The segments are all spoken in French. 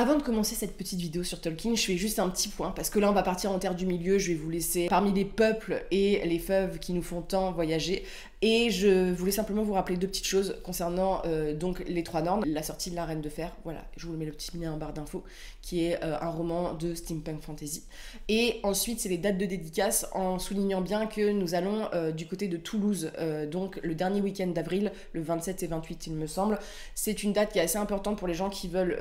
Avant de commencer cette petite vidéo sur Tolkien, je fais juste un petit point, parce que là on va partir en terre du milieu, je vais vous laisser parmi les peuples et les feuves qui nous font tant voyager, et je voulais simplement vous rappeler deux petites choses concernant donc Les Trois Nornes, la sortie de La Reine de Fer, voilà, je vous mets le petit lien en barre d'infos, qui est un roman de steampunk fantasy. Et ensuite c'est les dates de dédicace, en soulignant bien que nous allons du côté de Toulouse, donc le dernier week-end d'avril, le 27 et 28 il me semble. C'est une date qui est assez importante pour les gens qui veulent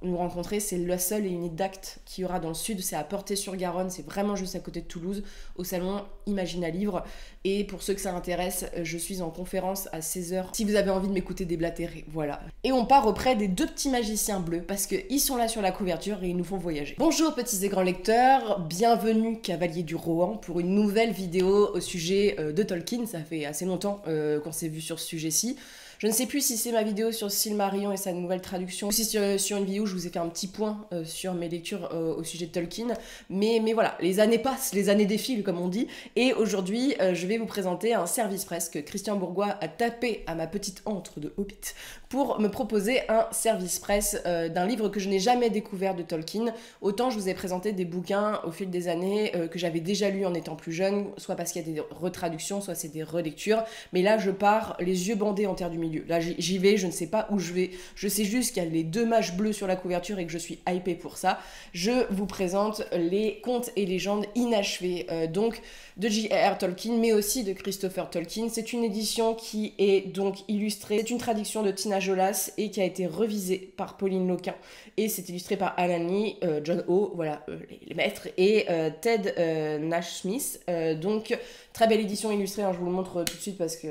nous rencontrer. C'est la seule et unique date qu'il y aura dans le sud, c'est à Portet-sur-Garonne, c'est vraiment juste à côté de Toulouse, au salon Imagina Livre. Et pour ceux que ça intéresse, je suis en conférence à 16h si vous avez envie de m'écouter déblatérer, voilà. Et on part auprès des deux petits magiciens bleus parce qu'ils sont là sur la couverture et ils nous font voyager. Bonjour petits et grands lecteurs, bienvenue cavaliers du Rohan pour une nouvelle vidéo au sujet de Tolkien. Ça fait assez longtemps qu'on s'est vu sur ce sujet-ci. Je ne sais plus si c'est ma vidéo sur Silmarillion et sa nouvelle traduction, ou si sur une vidéo où je vous ai fait un petit point sur mes lectures au sujet de Tolkien. Mais voilà, les années passent, les années défilent comme on dit. Et aujourd'hui, je vais vous présenter un service presse que Christian Bourgois a tapé à ma petite antre de Hobbit pour me proposer un service presse d'un livre que je n'ai jamais découvert de Tolkien. Autant je vous ai présenté des bouquins au fil des années que j'avais déjà lus en étant plus jeune, soit parce qu'il y a des retraductions, soit c'est des relectures. Mais là, je pars les yeux bandés en terre du milieu. Là, j'y vais, je ne sais pas où je vais. Je sais juste qu'il y a les deux mages bleus sur la couverture et que je suis hypée pour ça. Je vous présente les contes et légendes inachevés, donc de J.R.R. Tolkien, mais aussi de Christopher Tolkien. C'est une édition qui est donc illustrée. C'est une traduction de Tina Jolas et qui a été revisée par Pauline Loquin. Et c'est illustré par Alan Lee, John O, voilà, les maîtres, et Ted Nash-Smith. Donc, très belle édition illustrée, hein, je vous le montre tout de suite parce que...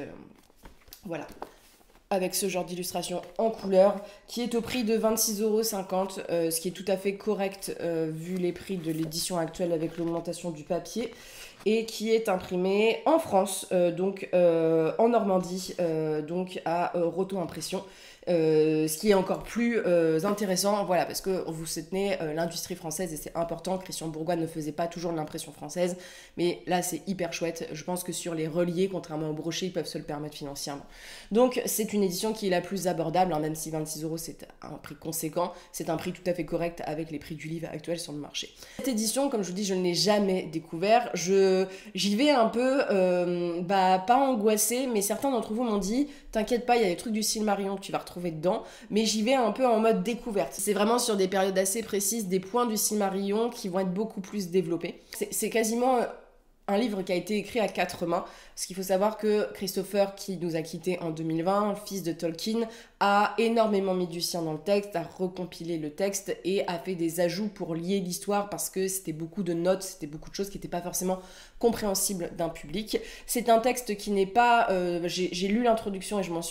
voilà. Avec ce genre d'illustration en couleur, qui est au prix de 26,50 €, ce qui est tout à fait correct vu les prix de l'édition actuelle avec l'augmentation du papier, et qui est imprimé en France, donc en Normandie, donc à Roto Impression. Ce qui est encore plus intéressant, voilà, parce que vous soutenez l'industrie française et c'est important. Christian Bourgois ne faisait pas toujours de l'impression française, mais là c'est hyper chouette. Je pense que sur les reliés, contrairement aux brochets, ils peuvent se le permettre financièrement. Donc c'est une édition qui est la plus abordable, hein, même si 26 € c'est un prix conséquent, c'est un prix tout à fait correct avec les prix du livre actuel sur le marché. Cette édition, comme je vous dis, je ne l'ai jamais découvert. J'y vais un peu, pas angoissée, mais certains d'entre vous m'ont dit t'inquiète pas, il y a des trucs du Silmarillion que tu vas retrouver dedans, mais j'y vais un peu en mode découverte. C'est vraiment sur des périodes assez précises, des points du Silmarillion qui vont être beaucoup plus développés. C'est quasiment un livre qui a été écrit à 4 mains, parce qu'il faut savoir que Christopher, qui nous a quittés en 2020, fils de Tolkien, a énormément mis du sien dans le texte, a recompilé le texte et a fait des ajouts pour lier l'histoire parce que c'était beaucoup de notes, c'était beaucoup de choses qui n'étaient pas forcément compréhensibles d'un public. C'est un texte qui n'est pas... j'ai lu l'introduction et j'en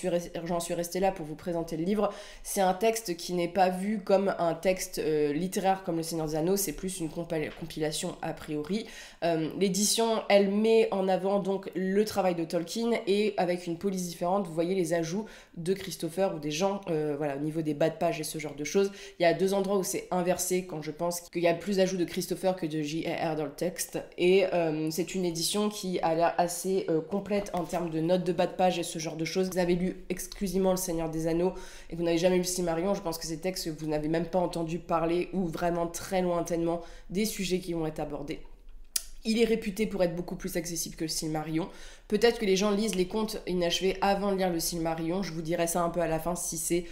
suis restée là pour vous présenter le livre. C'est un texte qui n'est pas vu comme un texte littéraire comme Le Seigneur des Anneaux, c'est plus une compilation a priori. L'édition, elle met en avant donc le travail de Tolkien et avec une police différente, vous voyez les ajouts de Christopher ou des gens, voilà, au niveau des bas de page et ce genre de choses. Il y a deux endroits où c'est inversé quand je pense qu'il y a plus d'ajouts de Christopher que de J.R.R. dans le texte. Et c'est une édition qui a l'air assez complète en termes de notes de bas de page et ce genre de choses. Vous avez lu exclusivement Le Seigneur des Anneaux et que vous n'avez jamais lu Silmarillion, je pense que ces textes que vous n'avez même pas entendu parler ou vraiment très lointainement des sujets qui vont être abordés. Il est réputé pour être beaucoup plus accessible que le Silmarillion. Peut-être que les gens lisent les contes inachevés avant de lire le Silmarillion. Je vous dirai ça un peu à la fin si c'est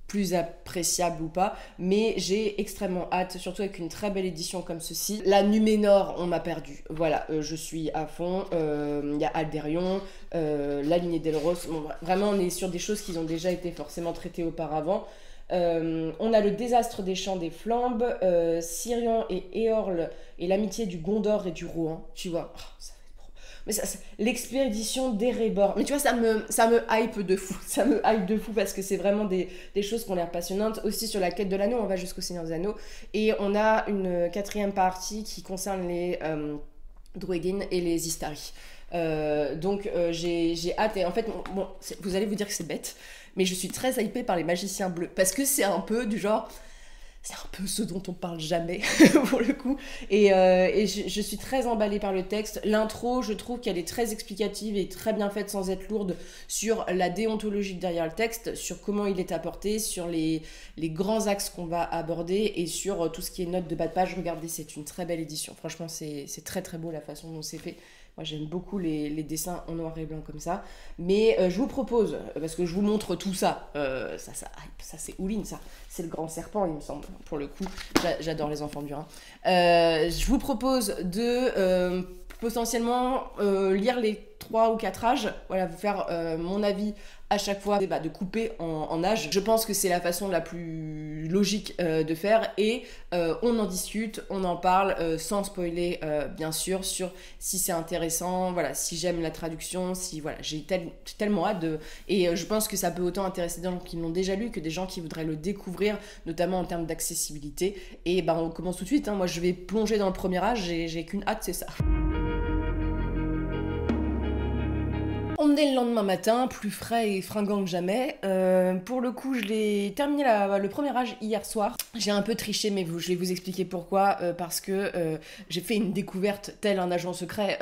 plus appréciable ou pas. Mais j'ai extrêmement hâte, surtout avec une très belle édition comme ceci. La Numénor, on m'a perdu. Voilà, je suis à fond. Il y a Alderion, la lignée d'Elros. Bon, vraiment, on est sur des choses qui ont déjà été forcément traitées auparavant. On a le désastre des champs des flambes, Sirion et Éorl et l'amitié du Gondor et du Rohan, tu vois. Oh, ça va être trop... Mais ça, l'expédition d'Erebor, mais tu vois, ça me hype de fou, ça me hype de fou parce que c'est vraiment des choses qui ont l'air passionnantes. Aussi sur la quête de l'anneau, on va jusqu'au Seigneur des Anneaux et on a une quatrième partie qui concerne les Druidin et les Istari. Donc j'ai hâte et en fait bon, vous allez vous dire que c'est bête mais je suis très hypée par les magiciens bleus parce que c'est un peu du genre c'est un peu ce dont on parle jamais pour le coup. Je suis très emballée par le texte. L'intro, je trouve qu'elle est très explicative et très bien faite sans être lourde sur la déontologie derrière le texte, sur comment il est apporté, sur les grands axes qu'on va aborder et sur tout ce qui est notes de bas de page. Regardez, c'est une très belle édition. Franchement, c'est très très beau la façon dont c'est fait. Moi, j'aime beaucoup les dessins en noir et blanc comme ça. Mais je vous propose, parce que je vous montre tout ça, ça c'est Ouline, ça. C'est le grand serpent, il me semble, pour le coup. J'adore les enfants du Rhin. Je vous propose de potentiellement lire les 3 ou 4 âges. Voilà, vous faire mon avis à chaque fois, de couper en âge. Je pense que c'est la façon la plus logique de faire et on en discute, on en parle sans spoiler bien sûr sur si c'est intéressant, voilà, si j'aime la traduction, si voilà, j'ai tellement hâte et je pense que ça peut autant intéresser des gens qui l'ont déjà lu que des gens qui voudraient le découvrir, notamment en termes d'accessibilité. Et on commence tout de suite, hein. Moi je vais plonger dans le premier âge, j'ai qu'une hâte, c'est ça. On est le lendemain matin, plus frais et fringant que jamais. Pour le coup, je l'ai terminé le premier âge hier soir. J'ai un peu triché, mais je vais vous expliquer pourquoi. Parce que j'ai fait une découverte, tel un agent secret,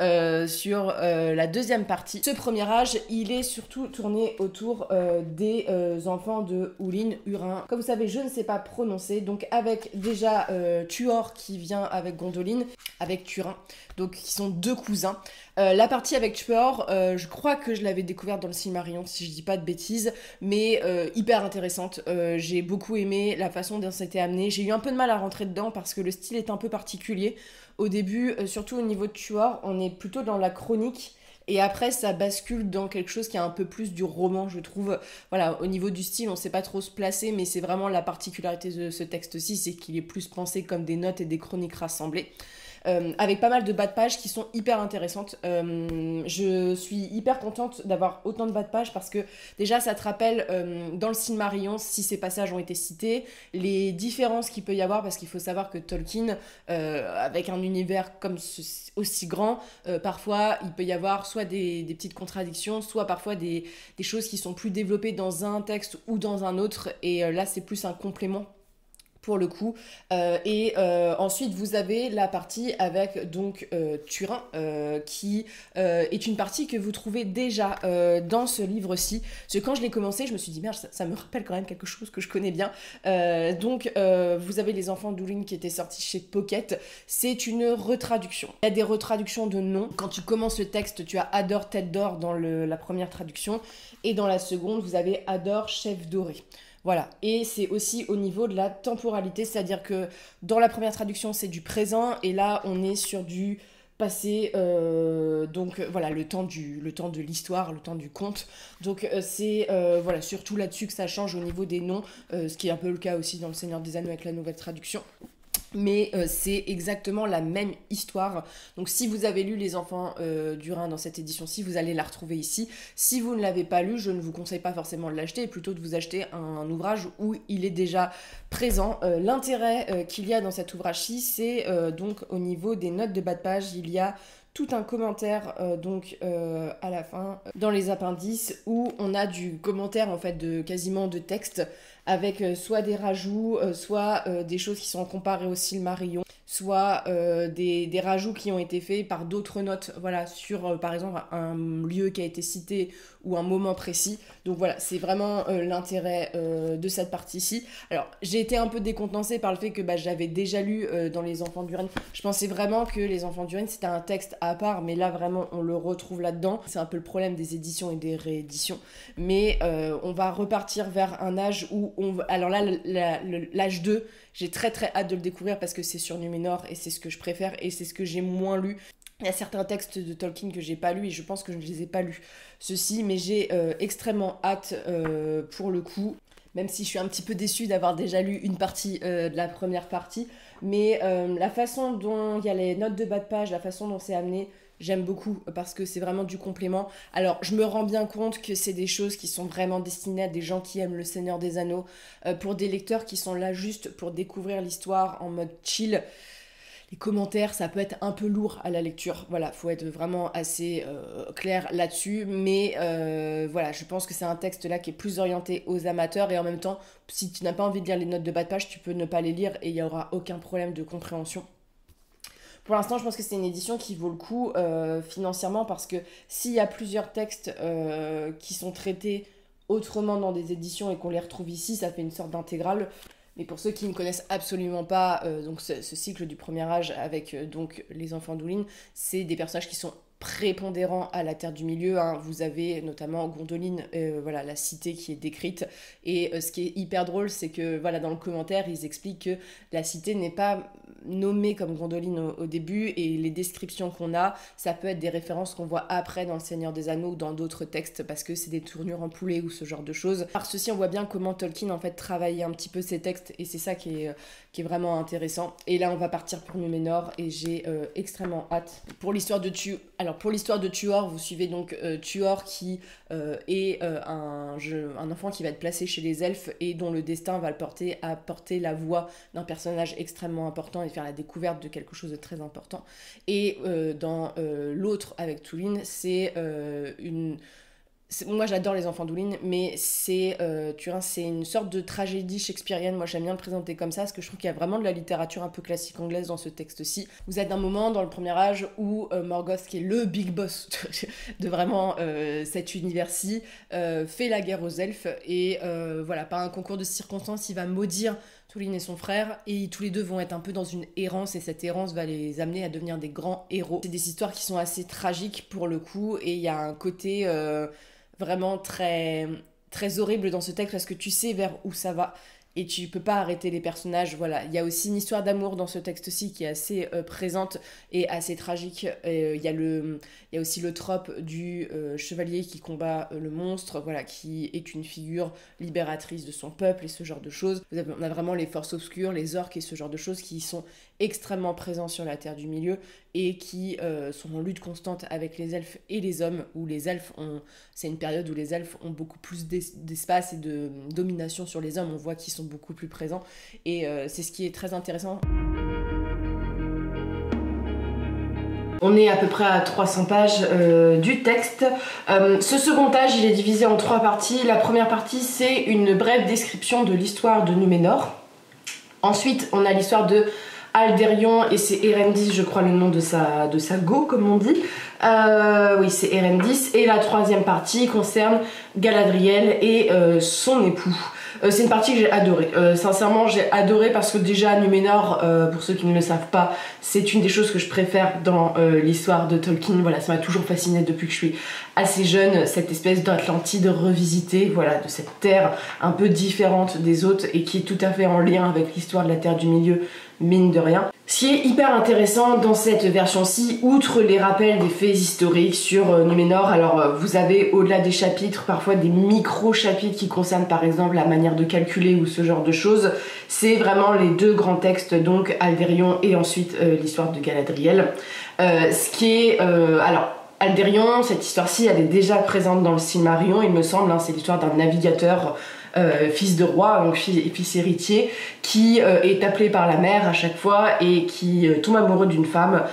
sur la deuxième partie. Ce premier âge, il est surtout tourné autour des enfants de Ouline, Hurin. Comme vous savez, je ne sais pas prononcer, donc avec déjà Tuor qui vient avec Gondoline, avec Turin, donc qui sont 2 cousins. La partie avec Tuor, je crois que je l'avais découverte dans le Silmarillion, si je dis pas de bêtises, mais hyper intéressante. J'ai beaucoup aimé la façon dont c'était amené. J'ai eu un peu de mal à rentrer dedans parce que le style est un peu particulier. Au début, surtout au niveau de Tuor, on est plutôt dans la chronique. Et après, ça bascule dans quelque chose qui est un peu plus du roman, je trouve. Voilà, au niveau du style, on sait pas trop se placer, mais c'est vraiment la particularité de ce texte-ci, c'est qu'il est plus pensé comme des notes et des chroniques rassemblées. Avec pas mal de bas de page qui sont hyper intéressantes. Je suis hyper contente d'avoir autant de bas de page parce que déjà ça te rappelle dans le Silmarillion, si ces passages ont été cités, les différences qu'il peut y avoir, parce qu'il faut savoir que Tolkien, avec un univers aussi grand, parfois il peut y avoir soit des petites contradictions, soit parfois des choses qui sont plus développées dans un texte ou dans un autre, et là c'est plus un complément pour le coup. Ensuite vous avez la partie avec donc Turin qui est une partie que vous trouvez déjà dans ce livre-ci, parce que quand je l'ai commencé je me suis dit merde, ça me rappelle quand même quelque chose que je connais bien. Vous avez Les Enfants d'Ouline qui était sorti chez Pocket. C'est une retraduction, il y a des retraductions de noms. Quand tu commences le texte, tu as Adore tête d'or dans la première traduction, et dans la seconde vous avez Adore chef doré. Voilà, et c'est aussi au niveau de la temporalité, c'est-à-dire que dans la première traduction c'est du présent, et là on est sur du passé, donc voilà, le temps de l'histoire, le temps du conte. Donc c'est voilà, surtout là-dessus que ça change au niveau des noms, ce qui est un peu le cas aussi dans Le Seigneur des Anneaux avec la nouvelle traduction. Mais c'est exactement la même histoire. Donc si vous avez lu Les Enfants du Rhin dans cette édition-ci, vous allez la retrouver ici. Si vous ne l'avez pas lu, je ne vous conseille pas forcément de l'acheter, et plutôt de vous acheter un ouvrage où il est déjà présent. L'intérêt qu'il y a dans cet ouvrage-ci, c'est donc au niveau des notes de bas de page, il y a tout un commentaire à la fin dans les appendices, où on a du commentaire en fait quasiment de texte, avec soit des rajouts, soit des choses qui sont comparées au Silmarillion, soit des rajouts qui ont été faits par d'autres notes, voilà, sur par exemple un lieu qui a été cité ou un moment précis. Donc voilà, c'est vraiment l'intérêt de cette partie-ci. Alors j'ai été un peu décontenancée par le fait que j'avais déjà lu dans Les Enfants d'Uren. Je pensais vraiment que Les Enfants d'Uren c'était un texte à part, mais là vraiment on le retrouve là-dedans. C'est un peu le problème des éditions et des rééditions, mais on va repartir vers un âge où alors là l'âge 2, j'ai très très hâte de le découvrir parce que c'est sur Numénor et c'est ce que je préfère et c'est ce que j'ai moins lu. Il y a certains textes de Tolkien que j'ai pas lus et je pense que je ne les ai pas lus ceux-ci, mais j'ai extrêmement hâte pour le coup, même si je suis un petit peu déçue d'avoir déjà lu une partie de la première partie, mais la façon dont il y a les notes de bas de page, la façon dont c'est amené, j'aime beaucoup parce que c'est vraiment du complément. Alors je me rends bien compte que c'est des choses qui sont vraiment destinées à des gens qui aiment Le Seigneur des Anneaux, pour des lecteurs qui sont là juste pour découvrir l'histoire en mode chill. les commentaires, ça peut être un peu lourd à la lecture. Voilà, faut être vraiment assez clair là-dessus. Mais voilà, je pense que c'est un texte là qui est plus orienté aux amateurs. Et en même temps, si tu n'as pas envie de lire les notes de bas de page, tu peux ne pas les lire et il n'y aura aucun problème de compréhension. Pour l'instant, je pense que c'est une édition qui vaut le coup financièrement parce que s'il y a plusieurs textes qui sont traités autrement dans des éditions et qu'on les retrouve ici, ça fait une sorte d'intégrale. Mais pour ceux qui ne connaissent absolument pas donc ce cycle du premier âge avec donc les enfants d'Oulin, c'est des personnages qui sont prépondérants à la Terre du Milieu, hein. Vous avez notamment Gondoline, voilà, la cité qui est décrite. Et ce qui est hyper drôle, c'est que voilà, dans le commentaire, ils expliquent que la cité n'est pas nommée comme Gondoline au début, et les descriptions qu'on a, ça peut être des références qu'on voit après dans Le Seigneur des Anneaux ou dans d'autres textes, parce que c'est des tournures en poulet ou ce genre de choses. Par ceci, on voit bien comment Tolkien en fait travaillait un petit peu ses textes, et c'est ça qui est vraiment intéressant. Et là, on va partir pour Numénor, et j'ai extrêmement hâte. Pour l'histoire de Tuor, vous suivez donc Tuor qui est un enfant qui va être placé chez les elfes et dont le destin va le porter à porter la voix d'un personnage extrêmement important et faire la découverte de quelque chose de très important. Et dans l'autre avec Tulin, c'est moi j'adore les enfants d'Oulin, mais c'est une sorte de tragédie shakespearienne. Moi j'aime bien le présenter comme ça, parce que je trouve qu'il y a vraiment de la littérature un peu classique anglaise dans ce texte-ci. Vous êtes un moment dans le premier âge où Morgoth, qui est le big boss de vraiment cet univers-ci, fait la guerre aux elfes, et voilà, par un concours de circonstances, il va maudire Tulin et son frère, et tous les deux vont être un peu dans une errance, et cette errance va les amener à devenir des grands héros. C'est des histoires qui sont assez tragiques pour le coup, et il y a un côté vraiment très, très horrible dans ce texte, parce que tu sais vers où ça va et tu peux pas arrêter les personnages. Voilà, il y a aussi une histoire d'amour dans ce texte-ci qui est assez présente et assez tragique. Il y a aussi le trope du chevalier qui combat le monstre, voilà, qui est une figure libératrice de son peuple et ce genre de choses. On a vraiment les forces obscures, les orques et ce genre de choses qui sont extrêmement présents sur la Terre du Milieu et qui sont en lutte constante avec les elfes et les hommes, où les elfes c'est une période où les elfes ont beaucoup plus d'espace et de domination sur les hommes. On voit qu'ils sont beaucoup plus présents, et c'est ce qui est très intéressant. On est à peu près à 300 pages du texte. Ce second âge, il est divisé en 3 parties. La première partie, c'est une brève description de l'histoire de Numénor. Ensuite, on a l'histoire de Alderion, et c'est Erendis, je crois, le nom de sa go, comme on dit. Oui, c'est Erendis. Et la troisième partie concerne Galadriel et son époux. C'est une partie que j'ai adorée. Sincèrement, j'ai adoré parce que déjà, Numénor, pour ceux qui ne le savent pas, c'est une des choses que je préfère dans l'histoire de Tolkien. Voilà, ça m'a toujours fascinée depuis que je suis assez jeune, cette espèce d'Atlantide revisitée, voilà, de cette terre un peu différente des autres et qui est tout à fait en lien avec l'histoire de la Terre du Milieu, mine de rien. Ce qui est hyper intéressant dans cette version-ci, outre les rappels des faits historiques sur Numénor, alors vous avez au-delà des chapitres parfois des micro-chapitres qui concernent par exemple la manière de calculer ou ce genre de choses. C'est vraiment les 2 grands textes, donc Alderion et ensuite l'histoire de Galadriel. Ce qui est... alors, Alderion, cette histoire-ci, elle est déjà présente dans le Silmarillion, il me semble, hein, c'est l'histoire d'un navigateur fils de roi, donc fils héritier, qui est appelé par la mère à chaque fois et qui tombe amoureux d'une femme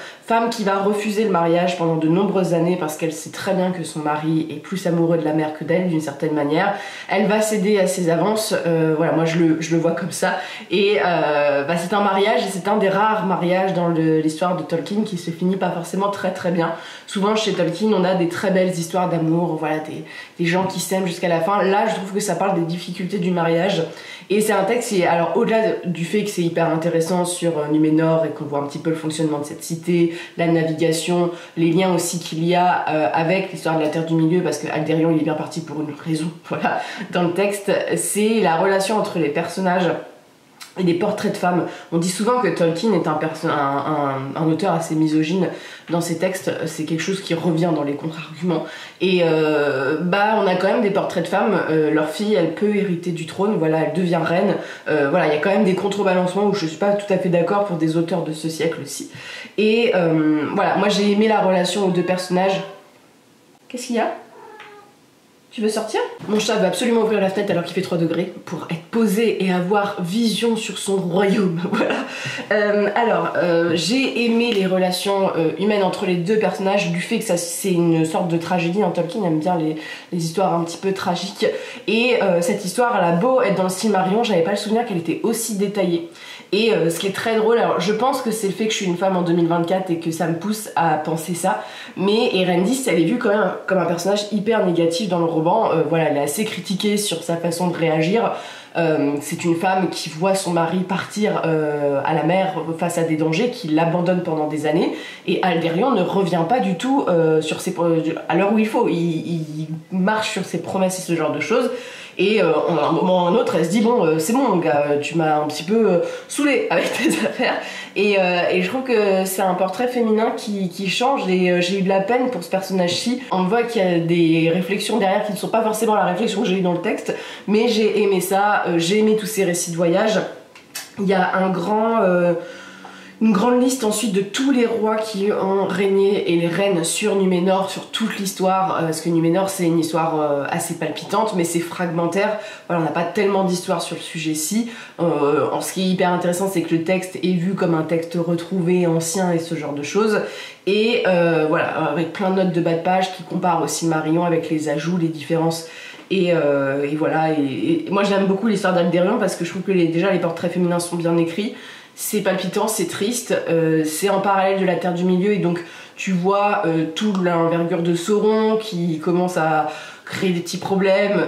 qui va refuser le mariage pendant de nombreuses années parce qu'elle sait très bien que son mari est plus amoureux de la mère que d'elle d'une certaine manière. Elle va céder à ses avances, voilà, moi je le vois comme ça, et c'est un mariage, et c'est un des rares mariages dans l'histoire de Tolkien qui se finit pas forcément très très bien. Souvent chez Tolkien on a des très belles histoires d'amour, voilà, des gens qui s'aiment jusqu'à la fin. Là je trouve que ça parle des difficultés du mariage, et c'est un texte qui est, alors au-delà du fait que c'est hyper intéressant sur Numénor et qu'on voit un petit peu le fonctionnement de cette cité, la navigation, les liens aussi qu'il y a avec l'histoire de la Terre du Milieu, parce que Alderion il est bien parti pour une raison, voilà, dans le texte, c'est la relation entre les personnages et des portraits de femmes. On dit souvent que Tolkien est un auteur assez misogyne dans ses textes, c'est quelque chose qui revient dans les contre-arguments. Et on a quand même des portraits de femmes, leur fille elle peut hériter du trône, voilà, elle devient reine, voilà, il y a quand même des contrebalancements où je suis pas tout à fait d'accord pour des auteurs de ce siècle aussi. Et voilà, moi j'ai aimé la relation aux 2 personnages. Qu'est-ce qu'il y a ? Tu veux sortir? Mon chat veut absolument ouvrir la fenêtre alors qu'il fait 3 degrés pour être posé et avoir vision sur son royaume. Voilà. J'ai aimé les relations humaines entre les deux personnages du fait que c'est une sorte de tragédie. Tolkien aime bien les histoires un petit peu tragiques. Et cette histoire, elle a beau être dans le Silmarillion, j'avais pas le souvenir qu'elle était aussi détaillée. Et ce qui est très drôle, alors je pense que c'est le fait que je suis une femme en 2024 et que ça me pousse à penser ça, mais Erendis, elle est vue quand même comme un personnage hyper négatif dans le roman. Voilà, elle est assez critiquée sur sa façon de réagir. C'est une femme qui voit son mari partir à la mer face à des dangers, qui l'abandonne pendant des années, et Alderion ne revient pas du tout à l'heure où il faut. Il marche sur ses promesses et ce genre de choses. Et à un moment ou à un autre, elle se dit bon, c'est bon, mon gars, tu m'as un petit peu saoulé avec tes affaires. Et je trouve que c'est un portrait féminin qui change. Et j'ai eu de la peine pour ce personnage-ci. On voit qu'il y a des réflexions derrière qui ne sont pas forcément la réflexion que j'ai eue dans le texte, mais j'ai aimé ça. J'ai aimé tous ces récits de voyage. Il y a une grande liste ensuite de tous les rois qui ont régné et les reines sur Numénor, sur toute l'histoire, parce que Numénor c'est une histoire assez palpitante, mais c'est fragmentaire. Voilà, on n'a pas tellement d'histoire sur le sujet-ci. Ce qui est hyper intéressant, c'est que le texte est vu comme un texte retrouvé, ancien et ce genre de choses. Et voilà, avec plein de notes de bas de page qui comparent au Silmarillion avec les ajouts, les différences. Et voilà, et moi j'aime beaucoup l'histoire d'Alderion parce que je trouve que déjà les portraits féminins sont bien écrits. C'est palpitant, c'est triste, c'est en parallèle de la Terre du Milieu et donc tu vois toute l'envergure de Sauron qui commence à créer des petits problèmes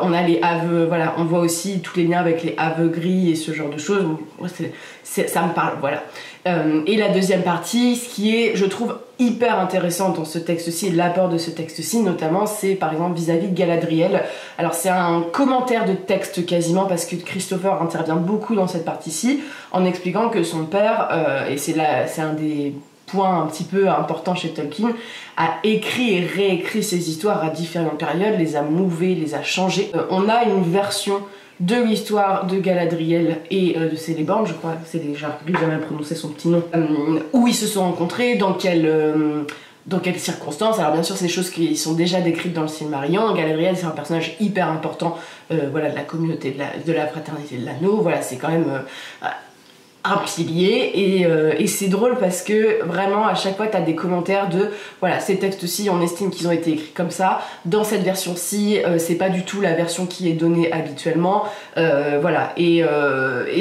on a les Haves, voilà, on voit aussi tous les liens avec les Haves gris et ce genre de choses. Ça me parle, voilà. Et la deuxième partie, ce qui est, je trouve, hyper intéressant dans ce texte-ci, l'apport de ce texte-ci notamment, c'est par exemple vis-à-vis de Galadriel. Alors c'est un commentaire de texte quasiment parce que Christopher intervient beaucoup dans cette partie-ci en expliquant que son père, et c'est un des points un petit peu importants chez Tolkien, a écrit et réécrit ses histoires à différentes périodes, les a mouvées, les a changées. On a une version de l'histoire de Galadriel et de Celeborn, je crois, j'arrive jamais à prononcer son petit nom, où ils se sont rencontrés, dans quelles circonstances. Alors bien sûr c'est des choses qui sont déjà décrites dans le Silmarillion. Galadriel c'est un personnage hyper important voilà, de la communauté de la fraternité de l'anneau, voilà, c'est quand même un pilier et c'est drôle parce que vraiment à chaque fois t'as des commentaires de voilà, ces textes-ci on estime qu'ils ont été écrits comme ça, dans cette version-ci c'est pas du tout la version qui est donnée habituellement, voilà, et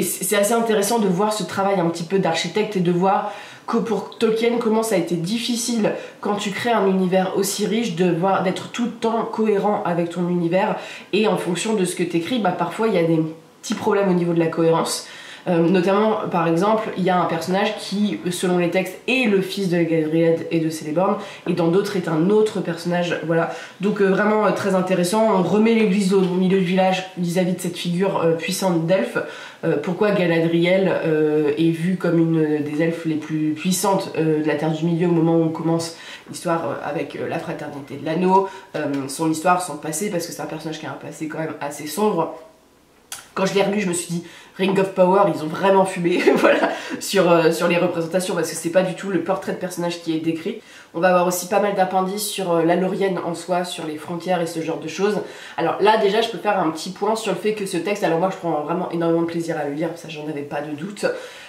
c'est assez intéressant de voir ce travail un petit peu d'architecte et de voir que pour Tolkien comment ça a été difficile quand tu crées un univers aussi riche d'être tout le temps cohérent avec ton univers, et en fonction de ce que t'écris, bah parfois il y a des petits problèmes au niveau de la cohérence. Notamment, par exemple, il y a un personnage qui, selon les textes, est le fils de Galadriel et de Celeborn, et dans d'autres est un autre personnage, voilà. Donc vraiment très intéressant, on remet l'église au milieu du village vis-à-vis de cette figure puissante d'elfe. Pourquoi Galadriel est vue comme une des elfes les plus puissantes de la Terre du Milieu au moment où on commence l'histoire avec la fraternité de l'anneau, son histoire, son passé, parce que c'est un personnage qui a un passé quand même assez sombre. Quand je l'ai relu, je me suis dit Ring of Power, ils ont vraiment fumé voilà, sur les représentations, parce que c'est pas du tout le portrait de personnage qui est décrit. On va avoir aussi pas mal d'appendices sur la Lorienne en soi, sur les frontières et ce genre de choses. Alors là déjà je peux faire un petit point sur le fait que ce texte, alors moi je prends vraiment énormément de plaisir à le lire, ça j'en avais pas de doute,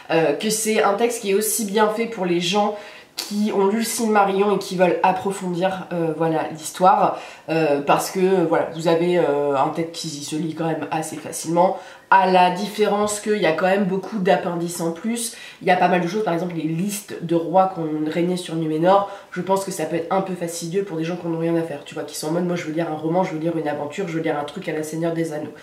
que c'est un texte qui est aussi bien fait pour les gens qui ont lu le Silmarillion et qui veulent approfondir voilà, l'histoire, parce que voilà, vous avez un texte qui se lit quand même assez facilement, à la différence qu'il y a quand même beaucoup d'appendices en plus. Il y a pas mal de choses, par exemple les listes de rois qui ont régné sur Numénor, je pense que ça peut être un peu fastidieux pour des gens qui n'ont rien à faire, tu vois, qui sont en mode moi je veux lire un roman, je veux lire une aventure, je veux lire un truc à la Seigneur des Anneaux.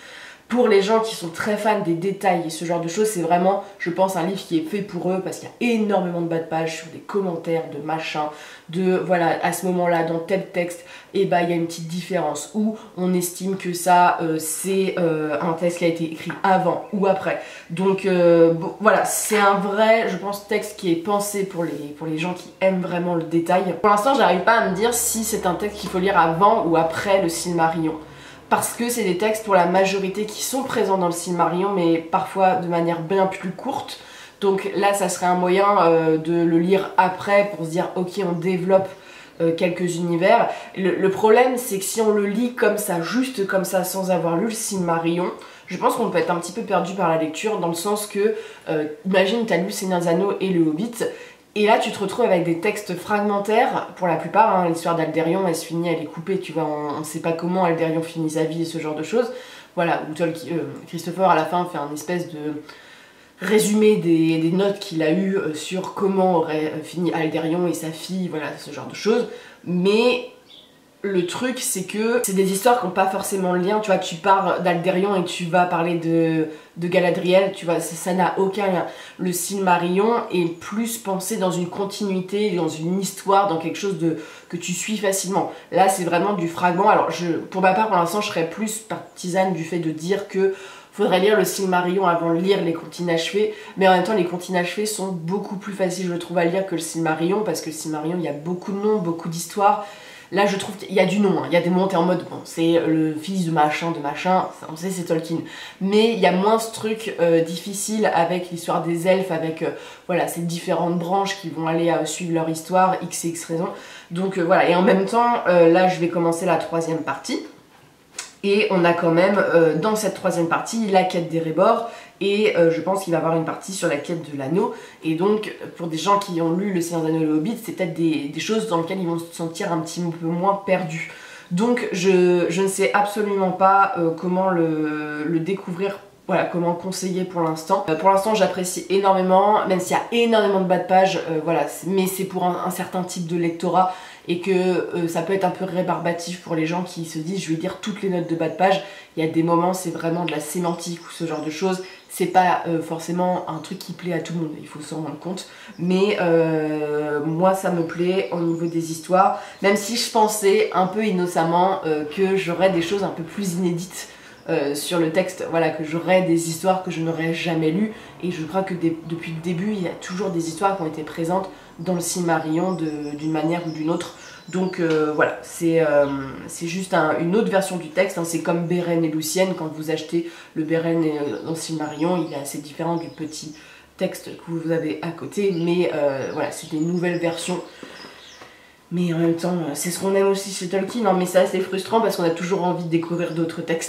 Pour les gens qui sont très fans des détails et ce genre de choses, c'est vraiment, je pense, un livre qui est fait pour eux parce qu'il y a énormément de bas de page sur des commentaires, de machins, de voilà, à ce moment-là, dans tel texte, et bah il y a une petite différence où on estime que ça, c'est un texte qui a été écrit avant ou après. Donc bon, voilà, c'est un vrai, je pense, texte qui est pensé pour les gens qui aiment vraiment le détail. Pour l'instant, j'arrive pas à me dire si c'est un texte qu'il faut lire avant ou après le Silmarillion. Parce que c'est des textes pour la majorité qui sont présents dans le Silmarillion, mais parfois de manière bien plus courte. Donc là, ça serait un moyen de le lire après pour se dire ok, on développe quelques univers. Le problème, c'est que si on le lit comme ça, juste comme ça, sans avoir lu le Silmarillion, je pense qu'on peut être un petit peu perdu par la lecture, dans le sens que, imagine, t'as lu Seigneur des Anneaux et le Hobbit, et là tu te retrouves avec des textes fragmentaires, pour la plupart, hein, l'histoire d'Aldérion, elle se finit, elle est coupée, tu vois, on sait pas comment Aldérion finit sa vie et ce genre de choses. Voilà, où Christopher à la fin fait un espèce de résumé des notes qu'il a eues sur comment aurait fini Aldérion et sa fille, voilà, ce genre de choses. Mais le truc, c'est que c'est des histoires qui n'ont pas forcément le lien. Tu vois, tu pars d'Aldérion et tu vas parler de Galadriel, tu vois, ça n'a aucun lien. Le Silmarillion est plus pensé dans une continuité, dans une histoire, dans quelque chose que tu suis facilement. Là, c'est vraiment du fragment. Alors, pour ma part, pour l'instant, je serais plus partisane du fait de dire que faudrait lire le Silmarillion avant de lire les Contes inachevés, mais en même temps les Contes inachevés sont beaucoup plus faciles je trouve à lire que le Silmarillion, parce que le Silmarillion il y a beaucoup de noms, beaucoup d'histoires. Là je trouve qu'il y a du nom, hein. Il y a des moments t'es en mode bon c'est le fils de machin, on sait c'est Tolkien, mais il y a moins ce truc difficile avec l'histoire des elfes, avec voilà ces différentes branches qui vont aller suivre leur histoire, x et x raisons. Donc voilà, et en même temps là je vais commencer la 3e partie. Et on a quand même, dans cette 3e partie, la quête d'Erebor, et je pense qu'il va y avoir une partie sur la quête de l'anneau. Et donc, pour des gens qui ont lu Le Seigneur des Anneaux et le Hobbit, c'est peut-être des choses dans lesquelles ils vont se sentir un petit peu moins perdus. Donc, je ne sais absolument pas comment le découvrir, voilà, comment conseiller pour l'instant. Pour l'instant, j'apprécie énormément, même s'il y a énormément de bas de page, voilà, mais c'est pour un certain type de lectorat, et que ça peut être un peu rébarbatif pour les gens qui se disent je vais lire toutes les notes de bas de page. Il y a des moments c'est vraiment de la sémantique ou ce genre de choses, c'est pas forcément un truc qui plaît à tout le monde, il faut s'en rendre compte, mais moi ça me plaît au niveau des histoires, même si je pensais un peu innocemment que j'aurais des choses un peu plus inédites sur le texte, voilà, que j'aurais des histoires que je n'aurais jamais lues, et je crois que depuis le début il y a toujours des histoires qui ont été présentes dans le Silmarillion d'une manière ou d'une autre. Donc voilà, c'est juste une autre version du texte, hein. C'est comme Beren et Lucienne, quand vous achetez le Beren dans le Silmarillion, il est assez différent du petit texte que vous avez à côté, mais voilà, c'est des nouvelles versions. Mais en même temps, c'est ce qu'on aime aussi chez Tolkien, hein, mais c'est assez frustrant parce qu'on a toujours envie de découvrir d'autres textes.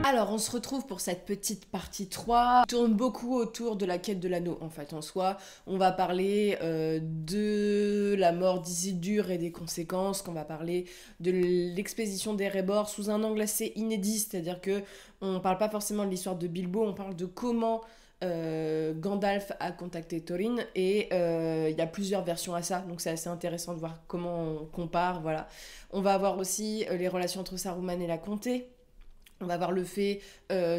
Alors on se retrouve pour cette petite partie 3, qui tourne beaucoup autour de la quête de l'anneau en fait en soi. On va parler de la mort d'Isildur et des conséquences, qu'on va parler de l'expédition d'Erebor sous un angle assez inédit, c'est-à-dire que on parle pas forcément de l'histoire de Bilbo, on parle de comment Gandalf a contacté Thorin, et il y a plusieurs versions à ça, donc c'est assez intéressant de voir comment on compare, voilà. On va avoir aussi les relations entre Saruman et la comté. On va voir le fait,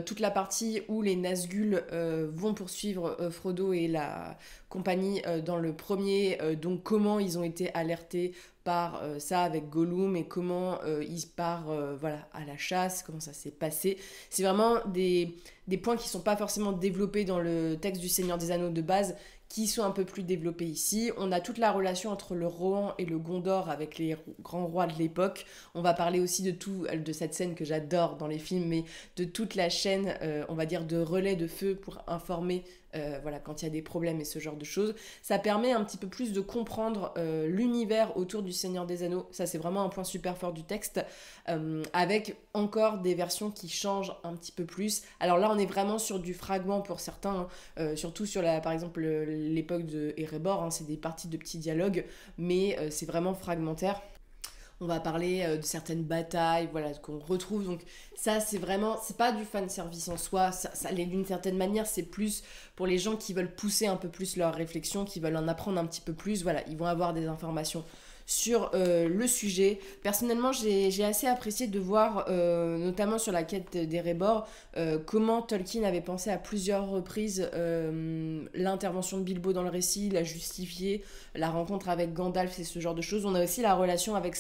toute la partie où les Nazgûl vont poursuivre Frodo et la compagnie dans le premier, donc comment ils ont été alertés par ça avec Gollum, et comment ils partent voilà, à la chasse, comment ça s'est passé. C'est vraiment des points qui ne sont pas forcément développés dans le texte du Seigneur des Anneaux de base, qui sont un peu plus développés ici. On a toute la relation entre le Rohan et le Gondor avec les grands rois de l'époque. On va parler aussi de cette scène que j'adore dans les films, mais de toute la chaîne, on va dire, de relais de feu pour informer voilà, quand il y a des problèmes et ce genre de choses. Ça permet un petit peu plus de comprendre l'univers autour du Seigneur des Anneaux. Ça, c'est vraiment un point super fort du texte, avec encore des versions qui changent un petit peu plus. Alors là, on est vraiment sur du fragment pour certains, hein, surtout sur, par exemple, l'époque de Erebor, hein, c'est des parties de petits dialogues, mais c'est vraiment fragmentaire. On va parler de certaines batailles, voilà, qu'on retrouve. Donc ça, c'est vraiment, c'est pas du fan service en soi, ça l'est d'une certaine manière, c'est plus pour les gens qui veulent pousser un peu plus leur réflexion, qui veulent en apprendre un petit peu plus, voilà, ils vont avoir des informations sur le sujet. Personnellement, j'ai assez apprécié de voir, notamment sur la quête d'Erebor, comment Tolkien avait pensé à plusieurs reprises l'intervention de Bilbo dans le récit, l'a justifié, la rencontre avec Gandalf et ce genre de choses. On a aussi la relation avec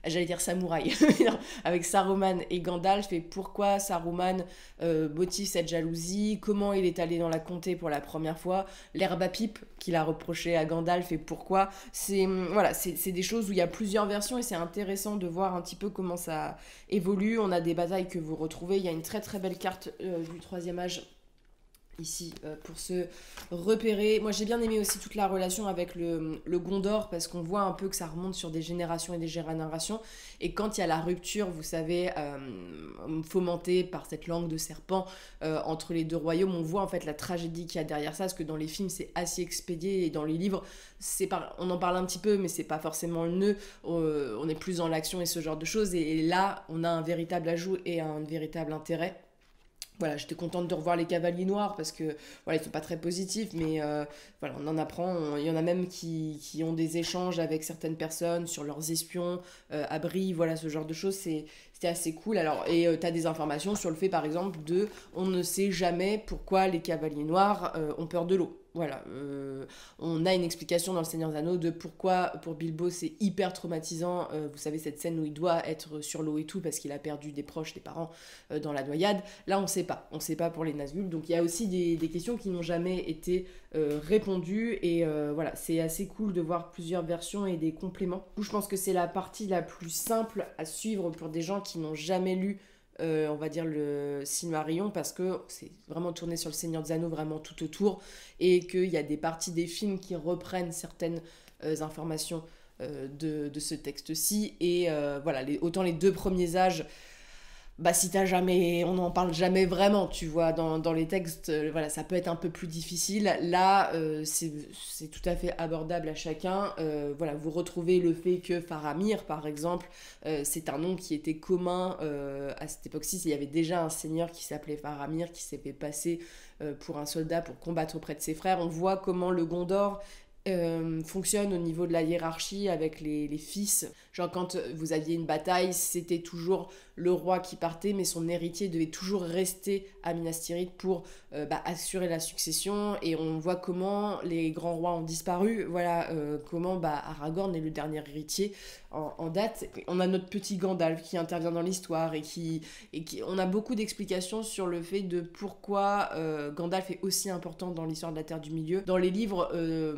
j'allais dire samouraï, avec Saruman et Gandalf, et pourquoi Saruman motive cette jalousie, comment il est allé dans la comté pour la première fois, l'herbe à pipe qu'il a reproché à Gandalf et pourquoi. Voilà, c'est des choses où il y a plusieurs versions, et c'est intéressant de voir un petit peu comment ça évolue. On a des batailles que vous retrouvez, il y a une très très belle carte du 3e âge ici pour se repérer. Moi j'ai bien aimé aussi toute la relation avec le Gondor parce qu'on voit un peu que ça remonte sur des générations et des générations et quand il y a la rupture, vous savez, fomentée par cette langue de serpent entre les deux royaumes, on voit en fait la tragédie qu'il y a derrière ça parce que dans les films c'est assez expédié et dans les livres on en parle un petit peu mais c'est pas forcément le nœud, on est plus dans l'action et ce genre de choses et là on a un véritable ajout et un véritable intérêt. Voilà, j'étais contente de revoir les Cavaliers Noirs parce que voilà, ils sont pas très positifs, mais voilà, on en apprend. Il y en a même qui ont des échanges avec certaines personnes sur leurs espions, abris, voilà, ce genre de choses. C'était assez cool. Alors, et tu as des informations sur le fait, par exemple, on ne sait jamais pourquoi les Cavaliers Noirs ont peur de l'eau. Voilà, on a une explication dans Le Seigneur des Anneaux de pourquoi pour Bilbo c'est hyper traumatisant. Vous savez cette scène où il doit être sur l'eau et tout parce qu'il a perdu des proches, des parents dans la noyade. Là on sait pas pour les Nazgûl. Donc il y a aussi des questions qui n'ont jamais été répondues et voilà, c'est assez cool de voir plusieurs versions et des compléments. Du coup, je pense que c'est la partie la plus simple à suivre pour des gens qui n'ont jamais lu on va dire le Silmarillion parce que c'est vraiment tourné sur le Seigneur des Anneaux vraiment tout autour et qu'il y a des parties des films qui reprennent certaines informations de ce texte-ci et voilà, autant les 2 premiers âges bah si t'as jamais, on n'en parle jamais vraiment, tu vois, dans les textes, voilà, ça peut être un peu plus difficile. Là, c'est tout à fait abordable à chacun. Voilà, vous retrouvez le fait que Faramir, par exemple, c'est un nom qui était commun à cette époque-ci. Il y avait déjà un seigneur qui s'appelait Faramir, qui s'est fait passer pour un soldat pour combattre auprès de ses frères. On voit comment le Gondor fonctionne au niveau de la hiérarchie avec les fils. Genre quand vous aviez une bataille, c'était toujours le roi qui partait, mais son héritier devait toujours rester à Minas Tirith pour assurer la succession. Et on voit comment les grands rois ont disparu. Voilà comment Aragorn est le dernier héritier en date. On a notre petit Gandalf qui intervient dans l'histoire et qui on a beaucoup d'explications sur le fait de pourquoi Gandalf est aussi important dans l'histoire de la Terre du Milieu. Dans les livres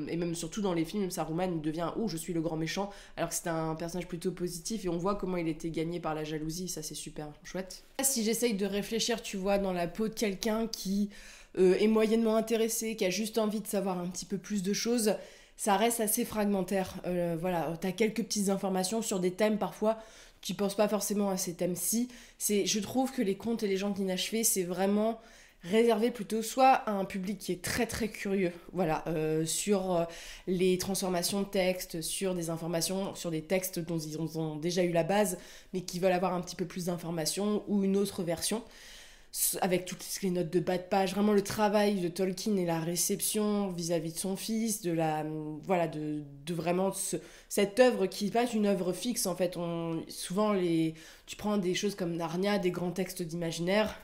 et même surtout dans les films, Saruman il devient « Oh, je suis le grand méchant », alors que c'était un personnage plutôt positif et on voit comment il était gagné par la jalousie, ça c'est super chouette. Si j'essaye de réfléchir, tu vois, dans la peau de quelqu'un qui est moyennement intéressé, qui a juste envie de savoir un petit peu plus de choses, ça reste assez fragmentaire. Voilà, t'as quelques petites informations sur des thèmes parfois, tu penses pas forcément à ces thèmes-ci. Je trouve que les contes et les gens inachevés, c'est vraiment réservé plutôt soit à un public qui est très très curieux, voilà, sur les transformations de texte, sur des informations, sur des textes dont ils ont déjà eu la base, mais qui veulent avoir un petit peu plus d'informations, ou une autre version, avec toutes les notes de bas de page, vraiment le travail de Tolkien et la réception vis-à-vis de son fils, de vraiment cette œuvre qui n'est pas une œuvre fixe en fait. Souvent tu prends des choses comme Narnia, des grands textes d'imaginaire,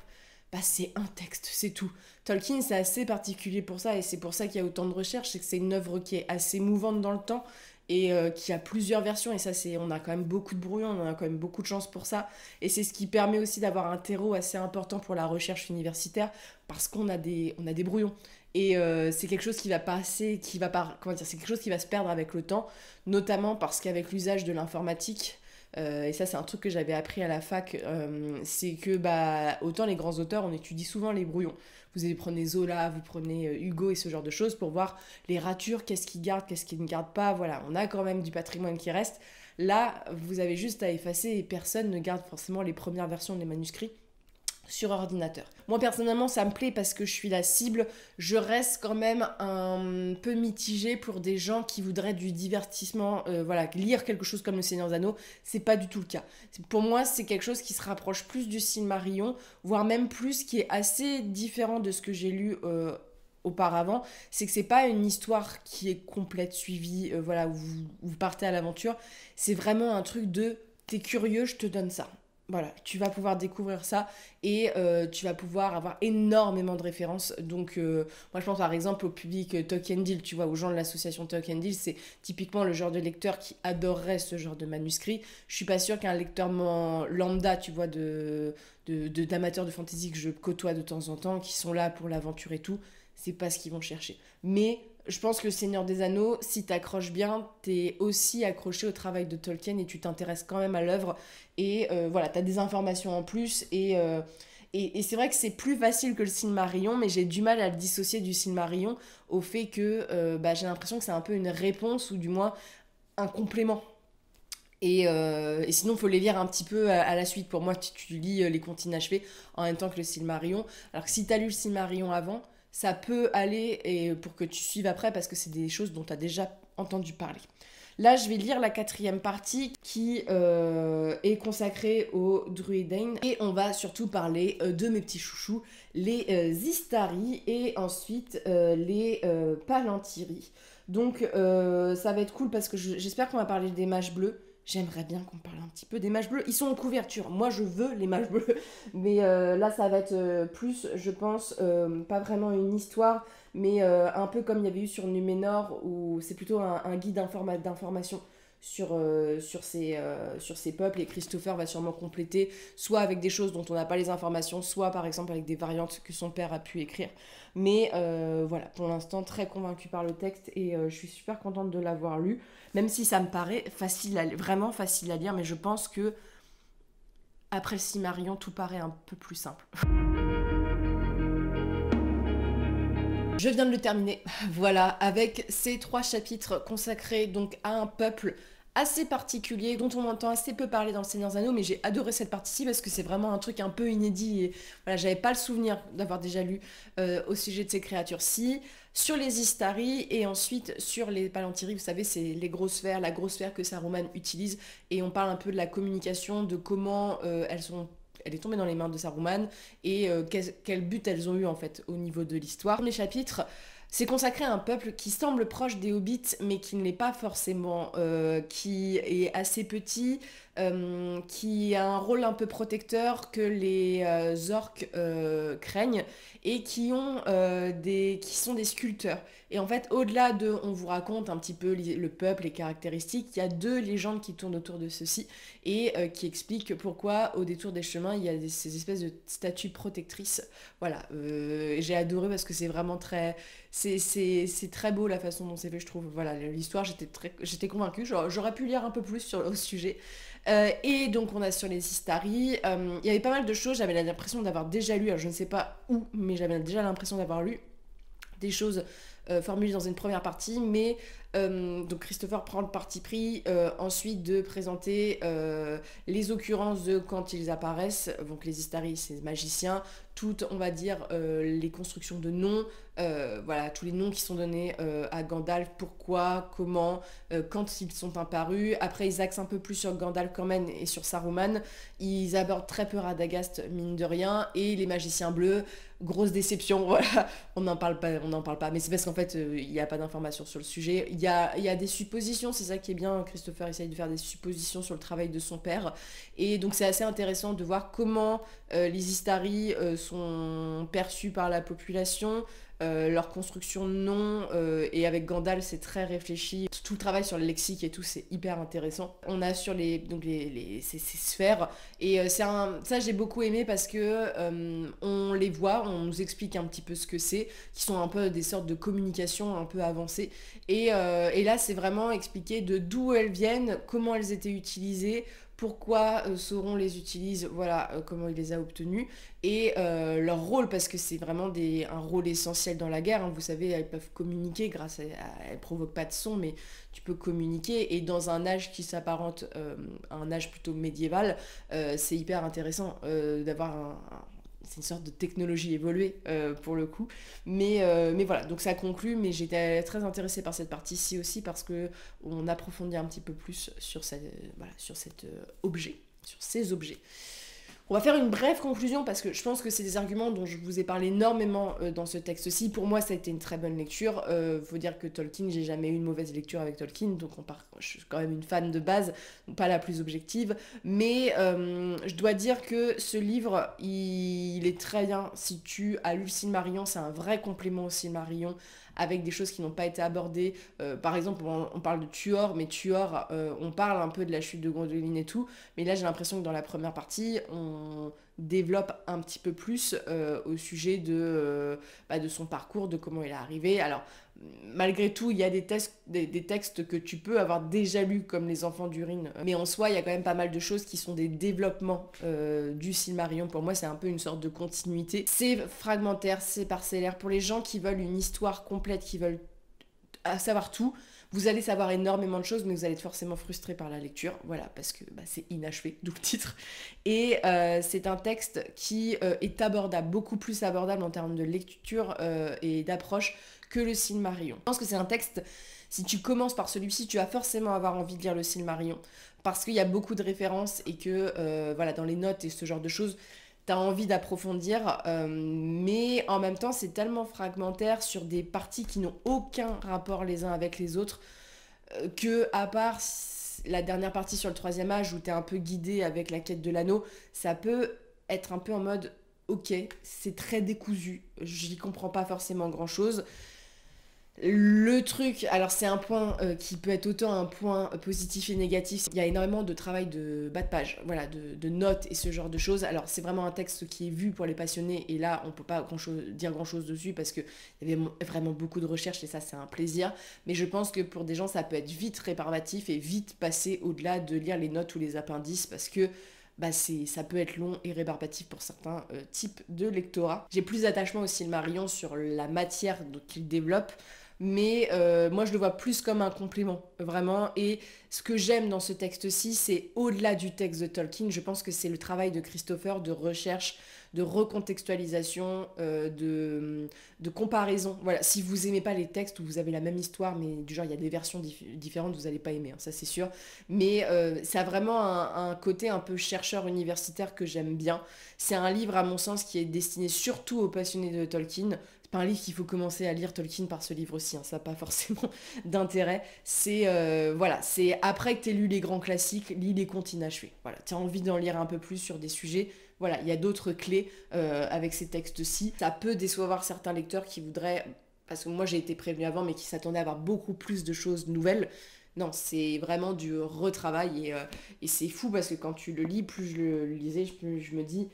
c'est un texte, c'est tout. Tolkien, c'est assez particulier pour ça, et c'est pour ça qu'il y a autant de recherches, c'est que c'est une œuvre qui est assez mouvante dans le temps, et qui a plusieurs versions, et ça, on a quand même beaucoup de brouillons, on a quand même beaucoup de chance pour ça, et c'est ce qui permet aussi d'avoir un terreau assez important pour la recherche universitaire, parce qu'on a des brouillons. Et c'est quelque chose qui va passer, c'est quelque chose qui va se perdre avec le temps, notamment parce qu'avec l'usage de l'informatique, et ça c'est un truc que j'avais appris à la fac, c'est que autant les grands auteurs on étudie souvent les brouillons, vous prenez Zola, vous prenez Hugo et ce genre de choses pour voir les ratures, qu'est-ce qu'ils gardent, qu'est-ce qu'ils ne gardent pas, voilà, on a quand même du patrimoine qui reste. Là vous avez juste à effacer et personne ne garde forcément les premières versions des manuscrits sur ordinateur. Moi personnellement ça me plaît parce que je suis la cible, je reste quand même un peu mitigée pour des gens qui voudraient du divertissement, voilà, lire quelque chose comme Le Seigneur des Anneaux, c'est pas du tout le cas. Pour moi c'est quelque chose qui se rapproche plus du Silmarillion, voire même plus, qui est assez différent de ce que j'ai lu auparavant, c'est que c'est pas une histoire qui est complète, suivie, voilà, où vous partez à l'aventure, c'est vraiment un truc de t'es curieux, je te donne ça. Voilà, tu vas pouvoir découvrir ça et tu vas pouvoir avoir énormément de références. Donc, moi, je pense par exemple au public Tolkiendil, tu vois, aux gens de l'association Tolkiendil, c'est typiquement le genre de lecteur qui adorerait ce genre de manuscrit. Je suis pas sûre qu'un lecteur lambda, tu vois, d'amateurs de fantasy que je côtoie de temps en temps, qui sont là pour l'aventure et tout, c'est pas ce qu'ils vont chercher. Mais je pense que le Seigneur des Anneaux, si t'accroches bien, t'es aussi accroché au travail de Tolkien et tu t'intéresses quand même à l'œuvre. Et voilà, t'as des informations en plus Et c'est vrai que c'est plus facile que le Silmarillion, mais j'ai du mal à le dissocier du Silmarillion au fait que j'ai l'impression que c'est un peu une réponse ou du moins un complément. Et sinon, il faut les lire un petit peu à la suite. Pour moi, tu lis les contes inachevés en même temps que le Silmarillion. Alors que si tu as lu le Silmarillion avant, ça peut aller et pour que tu suives après parce que c'est des choses dont tu as déjà entendu parler. Là, je vais lire la 4e partie qui est consacrée au Druedain. Et on va surtout parler de mes petits chouchous, les Istari et ensuite les Palantiri. Donc ça va être cool parce que j'espère qu'on va parler des mages bleus. J'aimerais bien qu'on parle un petit peu des mages bleus. Ils sont en couverture. Moi, je veux les mages bleus. Mais là, ça va être plus, je pense, pas vraiment une histoire, mais un peu comme il y avait eu sur Numénor, où c'est plutôt un guide d'information sur ces peuples. Et Christopher va sûrement compléter, soit avec des choses dont on n'a pas les informations, soit par exemple avec des variantes que son père a pu écrire. Mais voilà, pour l'instant, très convaincue par le texte et je suis super contente de l'avoir lu. Même si ça me paraît vraiment facile à lire, mais je pense que après le Silmarillion, tout paraît un peu plus simple. Je viens de le terminer, voilà, avec ces 3 chapitres consacrés donc à un peuple assez particulier, dont on entend assez peu parler dans le Seigneur des Anneaux, mais j'ai adoré cette partie-ci parce que c'est vraiment un truc un peu inédit et voilà, j'avais pas le souvenir d'avoir déjà lu au sujet de ces créatures-ci. Sur les Istari et ensuite sur les Palantiri, vous savez, c'est les grosses sphères, la grosse sphère que Saruman utilise et on parle un peu de la communication, de comment elle est tombée dans les mains de Saruman et quel but elles ont eu en fait au niveau de l'histoire. Le premier chapitre, c'est consacré à un peuple qui semble proche des hobbits, mais qui ne l'est pas forcément, qui est assez petit, qui a un rôle un peu protecteur que les orques craignent, et qui sont des sculpteurs. Et en fait, au-delà de, on vous raconte un petit peu le peuple, les caractéristiques, il y a 2 légendes qui tournent autour de ceci, et qui expliquent pourquoi, au détour des chemins, il y a ces espèces de statues protectrices. Voilà, j'ai adoré parce que c'est vraiment très... C'est très beau la façon dont c'est fait, je trouve. Voilà, l'histoire, j'étais convaincue. J'aurais pu lire un peu plus au sujet. Et donc, on a sur les Istari. Il y avait pas mal de choses. J'avais l'impression d'avoir déjà lu, alors je ne sais pas où, mais j'avais déjà l'impression d'avoir lu des choses formulées dans une première partie. Mais donc, Christopher prend le parti pris ensuite de présenter les occurrences de quand ils apparaissent. Donc, les Istari, c'est magiciens. Toutes, on va dire, les constructions de noms, voilà, tous les noms qui sont donnés à Gandalf, pourquoi, comment, quand ils sont apparus. Après, ils axent un peu plus sur Gandalf quand même et sur Saruman. Ils abordent très peu Radagast, mine de rien, et les magiciens bleus, grosse déception, voilà, on n'en parle pas, mais c'est parce qu'en fait, il n'y a pas d'informations sur le sujet. Il y a des suppositions, c'est ça qui est bien, Christopher essaye de faire des suppositions sur le travail de son père, et donc c'est assez intéressant de voir comment les Istari sont perçus par la population, leur construction de nom, et avec Gandalf c'est très réfléchi. Tout le travail sur le lexique et tout, c'est hyper intéressant. On a sur ces sphères, et ça j'ai beaucoup aimé parce que on les voit, on nous explique un petit peu ce que c'est, qui sont un peu des sortes de communication un peu avancées. Et là c'est vraiment expliqué de d'où elles viennent, comment elles étaient utilisées, pourquoi Sauron les utilise, voilà, comment il les a obtenus, et leur rôle, parce que c'est vraiment un rôle essentiel dans la guerre, hein. Vous savez, elles peuvent communiquer elles provoquent pas de son, mais tu peux communiquer, et dans un âge qui s'apparente à un âge plutôt médiéval, c'est hyper intéressant d'avoir c'est une sorte de technologie évoluée pour le coup. Mais voilà, donc ça conclut, mais j'étais très intéressée par cette partie-ci aussi parce que on approfondit un petit peu plus sur cet objet, sur ces objets. On va faire une brève conclusion parce que je pense que c'est des arguments dont je vous ai parlé énormément dans ce texte-ci. Pour moi, ça a été une très bonne lecture. Faut dire que Tolkien, j'ai jamais eu une mauvaise lecture avec Tolkien, donc je suis quand même une fan de base, pas la plus objective. Mais je dois dire que ce livre, il est très bien. Si tu as lu le Silmarillion, c'est un vrai complément au Silmarillion, avec des choses qui n'ont pas été abordées. Par exemple, on parle de Tuor, mais Tuor, on parle un peu de la chute de Gondolin et tout, mais là j'ai l'impression que dans la première partie, on développe un petit peu plus au sujet de son parcours, de comment il est arrivé. Alors, malgré tout, il y a des textes que tu peux avoir déjà lus, comme Les Enfants d'Urine, mais en soi, il y a quand même pas mal de choses qui sont des développements du Silmarillion. Pour moi, c'est un peu une sorte de continuité. C'est fragmentaire, c'est parcellaire. Pour les gens qui veulent une histoire complète, qui veulent savoir tout, vous allez savoir énormément de choses, mais vous allez être forcément frustré par la lecture, voilà, parce que c'est inachevé, d'où le titre. Et c'est un texte qui est abordable, beaucoup plus abordable en termes de lecture et d'approche que le Silmarillion. Je pense que c'est un texte, si tu commences par celui-ci, tu vas forcément avoir envie de lire le Silmarillion, parce qu'il y a beaucoup de références et que, voilà, dans les notes et ce genre de choses, t'as envie d'approfondir, mais en même temps c'est tellement fragmentaire sur des parties qui n'ont aucun rapport les uns avec les autres, que à part la dernière partie sur le troisième âge où t'es un peu guidé avec la quête de l'anneau, ça peut être un peu en mode ok, c'est très décousu, j'y comprends pas forcément grand chose. Le truc, alors c'est un point qui peut être autant un point positif et négatif, il y a énormément de travail de bas de page, voilà, de notes et ce genre de choses. Alors c'est vraiment un texte qui est vu pour les passionnés et là on peut pas dire grand chose dessus parce qu'il y avait vraiment beaucoup de recherches et ça c'est un plaisir. Mais je pense que pour des gens ça peut être vite rébarbatif et vite passer au-delà de lire les notes ou les appendices parce que ça peut être long et rébarbatif pour certains types de lectorat. J'ai plus d'attachement au Silmarillion sur la matière qu'il développe, mais moi je le vois plus comme un complément, vraiment. Et ce que j'aime dans ce texte-ci, c'est au-delà du texte de Tolkien, je pense que c'est le travail de Christopher de recherche, de recontextualisation, de comparaison. Voilà, si vous aimez pas les textes où vous avez la même histoire, mais du genre il y a des versions différentes, vous allez pas aimer, hein, ça c'est sûr. Mais ça a vraiment un côté un peu chercheur universitaire que j'aime bien. C'est un livre, à mon sens, qui est destiné surtout aux passionnés de Tolkien. C'est pas un livre qu'il faut commencer à lire Tolkien par ce livre aussi, hein, ça n'a pas forcément d'intérêt. C'est voilà, c'est après que tu aies lu les grands classiques, lis les contes inachevés. Voilà, tu as envie d'en lire un peu plus sur des sujets. Voilà, il y a d'autres clés avec ces textes-ci. Ça peut décevoir certains lecteurs qui voudraient, parce que moi j'ai été prévenue avant, mais qui s'attendaient à avoir beaucoup plus de choses nouvelles. Non, c'est vraiment du retravail et c'est fou parce que quand tu le lis, plus je le lisais, plus je me dis,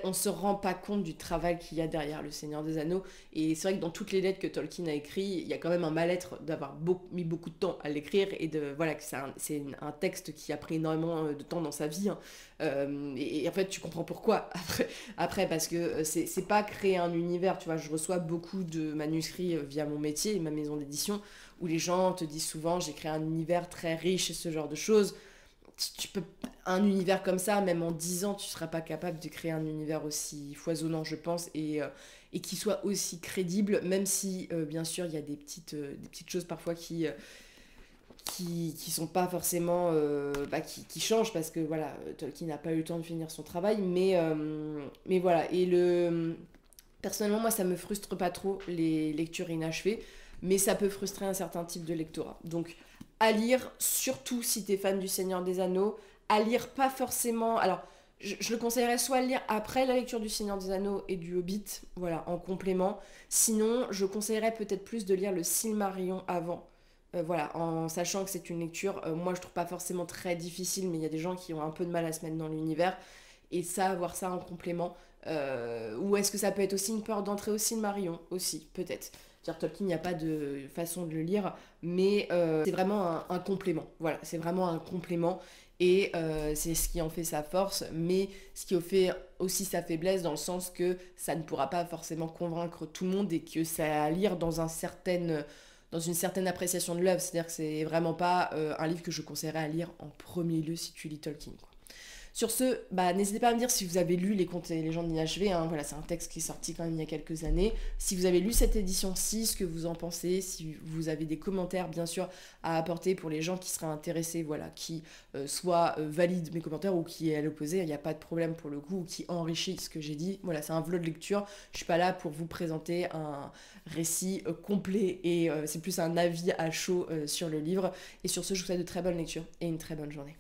on se rend pas compte du travail qu'il y a derrière Le Seigneur des Anneaux. Et c'est vrai que dans toutes les lettres que Tolkien a écrites, il y a quand même un mal-être d'avoir mis beaucoup de temps à l'écrire et voilà, que c'est un texte qui a pris énormément de temps dans sa vie. Hein. Et en fait, tu comprends pourquoi après parce que c'est pas créer un univers. Tu vois, je reçois beaucoup de manuscrits via mon métier et ma maison d'édition où les gens te disent souvent j'ai créé un univers très riche et ce genre de choses. Tu peux un univers comme ça, même en 10 ans, tu seras pas capable de créer un univers aussi foisonnant, je pense, et qui soit aussi crédible, même si, bien sûr, il y a des petites choses parfois qui sont pas forcément... qui changent, parce que, voilà, Tolkien n'a pas eu le temps de finir son travail, mais voilà, personnellement, moi, ça me frustre pas trop, les lectures inachevées, mais ça peut frustrer un certain type de lectorat. Donc, à lire, surtout si t'es fan du Seigneur des Anneaux, à lire pas forcément... Alors, je le conseillerais soit à lire après la lecture du Seigneur des Anneaux et du Hobbit, voilà, en complément. Sinon, je conseillerais peut-être plus de lire le Silmarillion avant, voilà, en sachant que c'est une lecture, moi je trouve pas forcément très difficile, mais il y a des gens qui ont un peu de mal à se mettre dans l'univers, et ça, avoir ça en complément, ou est-ce que ça peut être aussi une porte d'entrée au Silmarillion, aussi, peut-être. C'est-à-dire Tolkien, il n'y a pas de façon de le lire, mais c'est vraiment un complément. Voilà, c'est vraiment un complément et c'est ce qui en fait sa force, mais ce qui en fait aussi sa faiblesse dans le sens que ça ne pourra pas forcément convaincre tout le monde et que ça à lire dans une certaine appréciation de l'œuvre. C'est-à-dire que c'est vraiment pas un livre que je conseillerais à lire en premier lieu si tu lis Tolkien, quoi. Sur ce, n'hésitez pas à me dire si vous avez lu Les Contes et légendes inachevées, hein, voilà, c'est un texte qui est sorti quand même il y a quelques années. Si vous avez lu cette édition-ci, ce que vous en pensez, si vous avez des commentaires bien sûr à apporter pour les gens qui seraient intéressés, voilà, qui soit valident mes commentaires ou qui est à l'opposé, il n'y a pas de problème pour le coup, ou qui enrichit ce que j'ai dit. Voilà, c'est un vlog de lecture, je suis pas là pour vous présenter un récit complet et c'est plus un avis à chaud sur le livre. Et sur ce, je vous souhaite de très bonnes lectures et une très bonne journée.